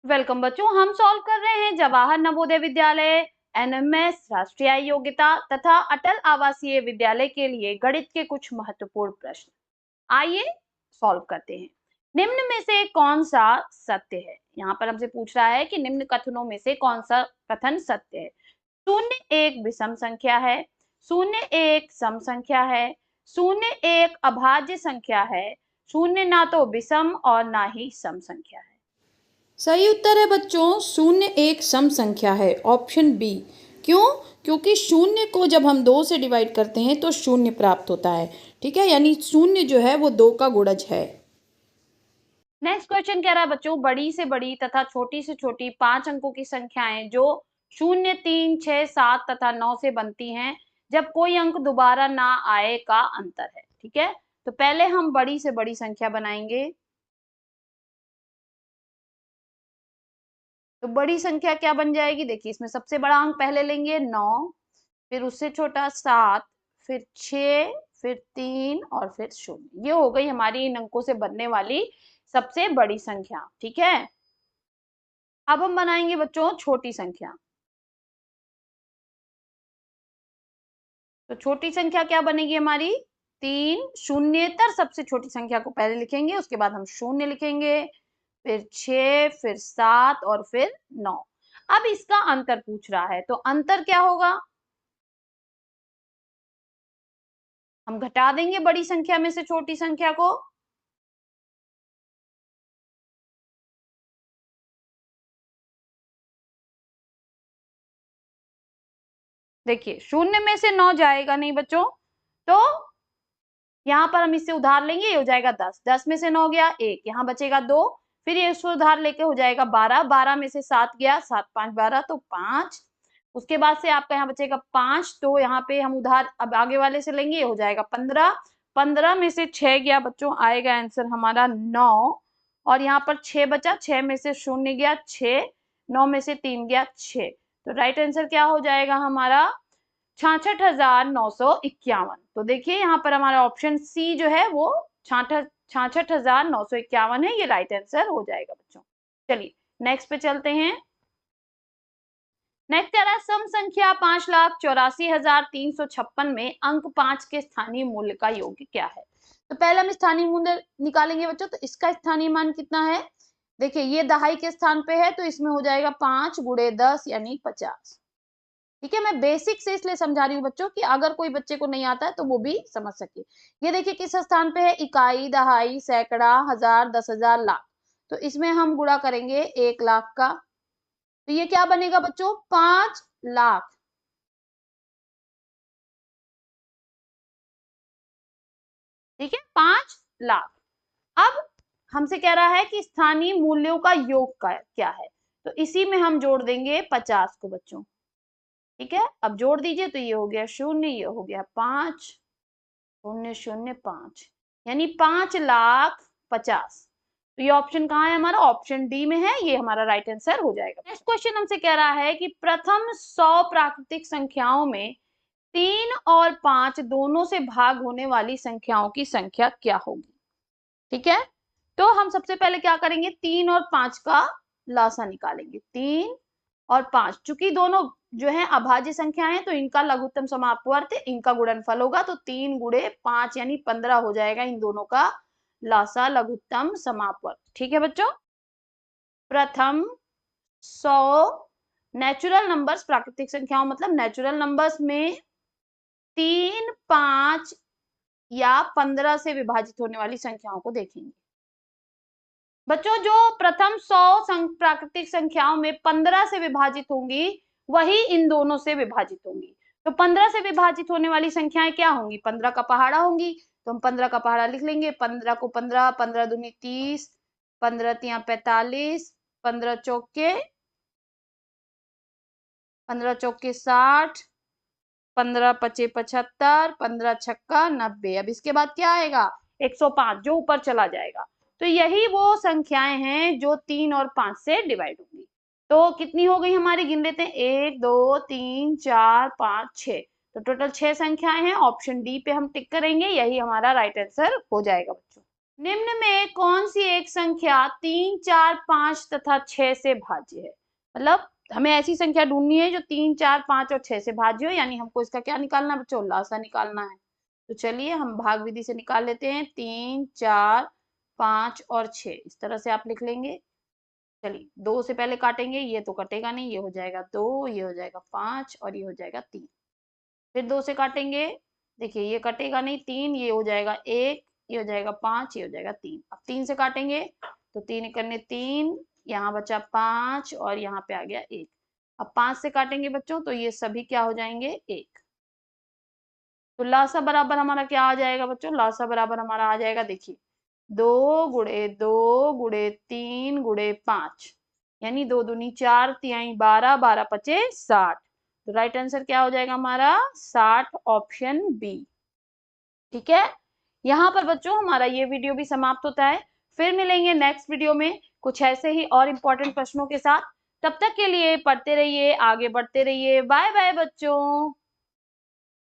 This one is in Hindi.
वेलकम बच्चों, हम सॉल्व कर रहे हैं जवाहर नवोदय विद्यालय, एनएमएस राष्ट्रीय योग्यता तथा अटल आवासीय विद्यालय के लिए गणित के कुछ महत्वपूर्ण प्रश्न। आइए सॉल्व करते हैं। निम्न में से कौन सा सत्य है? यहाँ पर हमसे पूछ रहा है कि निम्न कथनों में से कौन सा कथन सत्य है। शून्य एक विषम संख्या है, शून्य एक सम संख्या है, शून्य एक अभाज्य संख्या है, शून्य ना तो विषम और ना ही सम संख्या है। सही उत्तर है बच्चों, शून्य एक सम संख्या है, ऑप्शन बी। क्यों? क्योंकि शून्य को जब हम 2 से डिवाइड करते हैं तो शून्य प्राप्त होता है। ठीक है, यानी शून्य जो है वो 2 का गुणज है। नेक्स्ट क्वेश्चन कह रहा है बच्चों, बड़ी से बड़ी तथा छोटी से छोटी 5 अंकों की संख्याएं जो 0, 3, 6, 7 तथा 9 से बनती हैं, जब कोई अंक दोबारा ना आए का अंतर है। ठीक है, तो पहले हम बड़ी से बड़ी संख्या बनाएंगे। तो बड़ी संख्या क्या बन जाएगी? देखिए, इसमें सबसे बड़ा अंक पहले लेंगे 9, फिर उससे छोटा 7, फिर 6, फिर 3 और फिर 0। ये हो गई हमारी इन अंकों से बनने वाली सबसे बड़ी संख्या। ठीक है, अब हम बनाएंगे बच्चों छोटी संख्या। तो छोटी संख्या क्या बनेगी हमारी? 3, शून्येतर सबसे छोटी संख्या को पहले लिखेंगे, उसके बाद हम शून्य लिखेंगे, फिर 6, फिर 7 और फिर 9। अब इसका अंतर पूछ रहा है, तो अंतर क्या होगा? हम घटा देंगे बड़ी संख्या में से छोटी संख्या को। देखिए, शून्य में से 9 जाएगा नहीं बच्चों, तो यहाँ पर हम इससे उधार लेंगे, ये हो जाएगा 10, 10 में से 9 गया 1, यहाँ बचेगा 2, फिर ये उसको उधार लेके हो जाएगा 12, 12 में से 7 गया, 7 5 12 तो 5, उसके बाद से आपका यहाँ बचेगा 5, तो यहाँ पे हम उधार अब आगे वाले से लेंगे, ये हो जाएगा 15, 15 में से 6 गया बच्चों, आएगा आंसर हमारा 9, और यहाँ पर 6 बचा, 6 में से 0 गया 6, 9 में से 3 गया 6, तो राइट आंसर क्या हो जाएगा हमारा? 66,951। तो देखिए यहाँ पर हमारा ऑप्शन सी जो है वो 66,951 है, ये राइट आंसर हो जाएगा बच्चों। चलिए नेक्स्ट पे चलते हैं। नेक्स्ट कह रहा है सम संख्या 5,84,356 में अंक 5 के स्थानीय मूल्य का योग क्या है? तो पहले हम स्थानीय मूल्य निकालेंगे बच्चों, तो इसका स्थानीय मान कितना है? देखिए, ये दहाई के स्थान पे है, तो इसमें हो जाएगा 5 गुणे 10 यानी 50। ठीक है, मैं बेसिक से इसलिए समझा रही हूँ बच्चों कि अगर कोई बच्चे को नहीं आता है तो वो भी समझ सके। ये देखिए किस स्थान पे है? इकाई, दहाई, सैकड़ा, हजार, 10,000, लाख। तो इसमें हम गुणा करेंगे 1 लाख का, तो ये क्या बनेगा बच्चों? 5 लाख। ठीक है, 5 लाख। अब हमसे कह रहा है कि स्थानीय मूल्यों का योग का क्या है, तो इसी में हम जोड़ देंगे 50 को बच्चों। ठीक है, अब जोड़ दीजिए, तो ये हो गया 0, ये हो गया 5, 0,005 यानी 5,50,000। तो ये ऑप्शन कहाँ है हमारा? ऑप्शन डी में है, ये हमारा राइट आंसर हो जाएगा। नेक्स्ट क्वेश्चन हमसे कह रहा है कि प्रथम 100 प्राकृतिक संख्याओं में 3 और 5 दोनों से भाग होने वाली संख्याओं की संख्या क्या होगी? ठीक है, तो हम सबसे पहले क्या करेंगे? 3 और 5 का लासा निकालेंगे। 3 और 5, चूंकि दोनों जो है अभाज्य संख्या है, तो इनका लघुत्तम समापवर्त इनका गुणनफल होगा, तो 3 गुणे 5 यानी 15 हो जाएगा इन दोनों का लासा लघुत्तम समापवर्त। ठीक है बच्चों, प्रथम 100 नेचुरल नंबर्स, प्राकृतिक संख्याओं मतलब नेचुरल नंबर्स में 3, 5 या 15 से विभाजित होने वाली संख्याओं को देखेंगे। बच्चों, जो प्रथम 100 प्राकृतिक संख्याओं में 15 से विभाजित होंगी, वही इन दोनों से विभाजित होंगी। तो 15 से विभाजित होने वाली संख्याएं क्या होंगी? 15 का पहाड़ा होंगी, तो हम 15 का पहाड़ा लिख लेंगे। 15 को 15, 15 दूनी 30, 15 तिया 45, 15 चौके 60, 15 पचे 75, 15 छक्का 90। अब इसके बाद क्या आएगा? 105, जो ऊपर चला जाएगा। तो यही वो संख्याएं हैं जो 3 और 5 से डिवाइड होंगी। तो कितनी हो गई हमारी? गिन लेते हैं, 1 2 3 4 5 6। तो टोटल 6 संख्याएं हैं। ऑप्शन डी पे हम टिक करेंगे, यही हमारा राइट आंसर हो जाएगा बच्चों। निम्न में कौन सी एक संख्या 3, 4, 5 तथा 6 से भाज्य है? मतलब हमें ऐसी संख्या ढूंढनी है जो 3, 4, 5 और 6 से भाज्य हो, यानी हमको इसका क्या निकालना है बच्चों? लासा निकालना है। तो चलिए हम भाग विधि से निकाल लेते हैं। 3, 4, 5 और 6 इस तरह से आप लिख लेंगे। चलिए 2 से पहले काटेंगे, ये तो कटेगा नहीं, ये हो जाएगा 2, ये हो जाएगा 5 और ये हो जाएगा 3। फिर 2 से काटेंगे, देखिए ये कटेगा नहीं, 3, ये हो जाएगा 1, ये हो जाएगा 5, ये हो जाएगा 3। अब 3 से काटेंगे तो 3 एकने 3, यहाँ बचा 5 और यहाँ पे आ गया 1। अब 5 से काटेंगे बच्चों तो ये सभी क्या हो जाएंगे? 1। तो लासा बराबर हमारा क्या आ जाएगा बच्चों? लासा बराबर हमारा आ जाएगा, देखिए 2 गुणे 2 गुणे 3 गुणे 5, यानी 2 दूनी 4, 3 12, 12 पचे 60। तो राइट आंसर क्या हो जाएगा हमारा? 60, ऑप्शन बी। ठीक है, यहाँ पर बच्चों हमारा ये वीडियो भी समाप्त होता है। फिर मिलेंगे नेक्स्ट वीडियो में कुछ ऐसे ही और इम्पोर्टेंट प्रश्नों के साथ। तब तक के लिए पढ़ते रहिए, आगे बढ़ते रहिए। बाय बाय बच्चों।